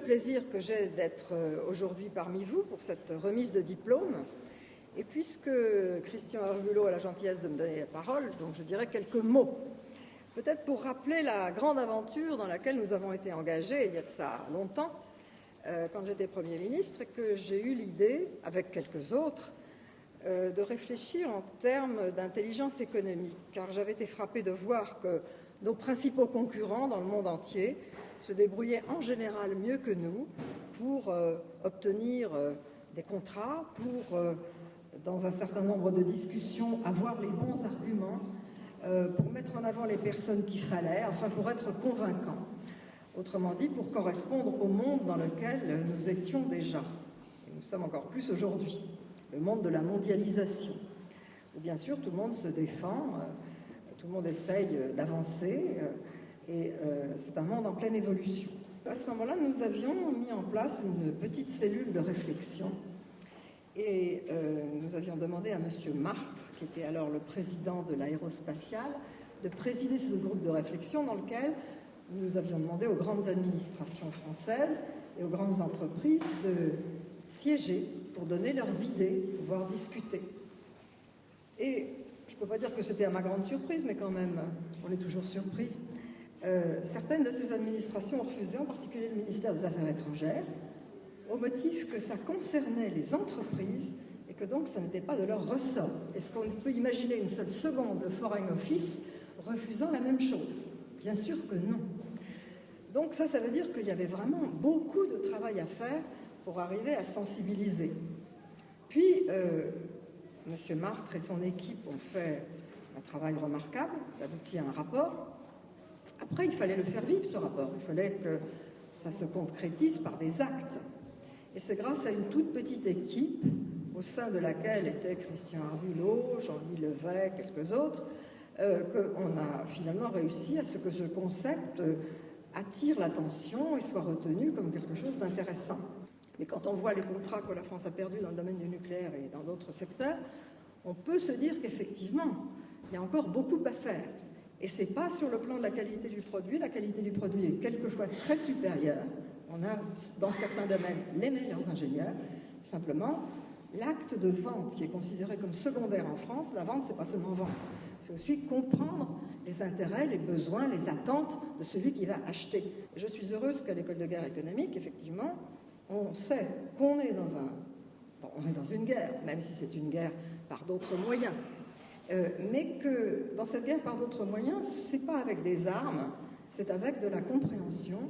plaisir que j'ai d'être aujourd'hui parmi vous pour cette remise de diplôme. Et puisque Christian Arbulot a la gentillesse de me donner la parole, donc je dirais quelques mots. Peut-être pour rappeler la grande aventure dans laquelle nous avons été engagés il y a de ça longtemps, quand j'étais Premier ministre, et que j'ai eu l'idée, avec quelques autres, de réfléchir en termes d'intelligence économique, car j'avais été frappée de voir que nos principaux concurrents dans le monde entier se débrouillaient en général mieux que nous pour obtenir des contrats, pour, dans un certain nombre de discussions, avoir les bons arguments, pour mettre en avant les personnes qu'il fallait, enfin pour être convaincants. Autrement dit, pour correspondre au monde dans lequel nous étions déjà, et nous sommes encore plus aujourd'hui, le monde de la mondialisation, où bien sûr tout le monde se défend, tout le monde essaye d'avancer, et c'est un monde en pleine évolution. À ce moment-là, nous avions mis en place une petite cellule de réflexion, et nous avions demandé à M. Martre, qui était alors le président de l'aérospatiale, de présider ce groupe de réflexion dans lequel nous avions demandé aux grandes administrations françaises et aux grandes entreprises de siéger pour donner leurs idées, pouvoir discuter. Et je ne peux pas dire que c'était à ma grande surprise, mais quand même, on est toujours surpris. Certaines de ces administrations ont refusé, en particulier le ministère des Affaires étrangères, au motif que ça concernait les entreprises et que donc ça n'était pas de leur ressort. Est-ce qu'on peut imaginer une seule seconde le Foreign Office refusant la même chose? Bien sûr que non. Donc ça veut dire qu'il y avait vraiment beaucoup de travail à faire pour arriver à sensibiliser. Puis, M. Martre et son équipe ont fait un travail remarquable, d'aboutir à un rapport. Après, il fallait le faire vivre, ce rapport. Il fallait que ça se concrétise par des actes. Et c'est grâce à une toute petite équipe, au sein de laquelle étaient Christian Arbulot, Jean-Louis Levet, quelques autres, qu'on a finalement réussi à ce que ce concept attire l'attention et soit retenu comme quelque chose d'intéressant. Mais quand on voit les contrats que la France a perdus dans le domaine du nucléaire et dans d'autres secteurs, on peut se dire qu'effectivement, il y a encore beaucoup à faire. Et ce n'est pas sur le plan de la qualité du produit. La qualité du produit est quelquefois très supérieure. On a, dans certains domaines, les meilleurs ingénieurs. Simplement, l'acte de vente qui est considéré comme secondaire en France, la vente, ce n'est pas seulement vendre. C'est aussi comprendre les intérêts, les besoins, les attentes de celui qui va acheter. Et je suis heureuse qu'à l'école de guerre économique, effectivement, on sait qu'on est on est dans une guerre, même si c'est une guerre par d'autres moyens. Mais que dans cette guerre par d'autres moyens, ce n'est pas avec des armes, c'est avec de la compréhension,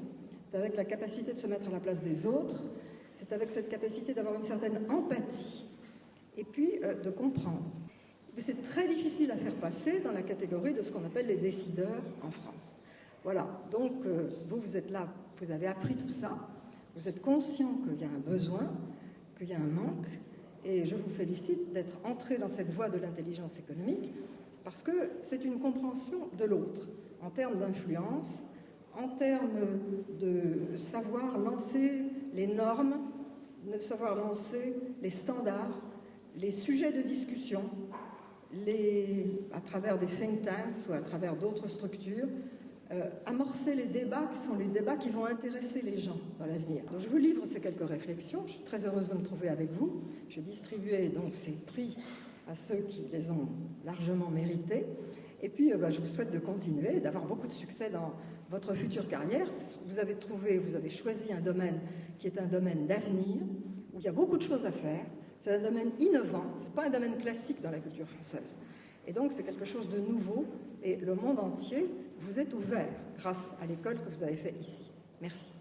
c'est avec la capacité de se mettre à la place des autres, c'est avec cette capacité d'avoir une certaine empathie, et puis de comprendre. Mais c'est très difficile à faire passer dans la catégorie de ce qu'on appelle les décideurs en France. Voilà, donc vous êtes là, vous avez appris tout ça, vous êtes conscient qu'il y a un besoin, qu'il y a un manque, et je vous félicite d'être entré dans cette voie de l'intelligence économique, parce que c'est une compréhension de l'autre, en termes d'influence, en termes de savoir lancer les normes, de savoir lancer les standards, les sujets de discussion, à travers des think tanks ou à travers d'autres structures, amorcer les débats qui sont les débats qui vont intéresser les gens dans l'avenir. Donc je vous livre ces quelques réflexions. Je suis très heureuse de me trouver avec vous. J'ai distribué donc ces prix à ceux qui les ont largement mérités. Et puis je vous souhaite de continuer, d'avoir beaucoup de succès dans votre future carrière. Vous avez choisi un domaine qui est un domaine d'avenir, où il y a beaucoup de choses à faire. C'est un domaine innovant, ce n'est pas un domaine classique dans la culture française. Et donc c'est quelque chose de nouveau, et le monde entier vous est ouvert grâce à l'école que vous avez faite ici. Merci.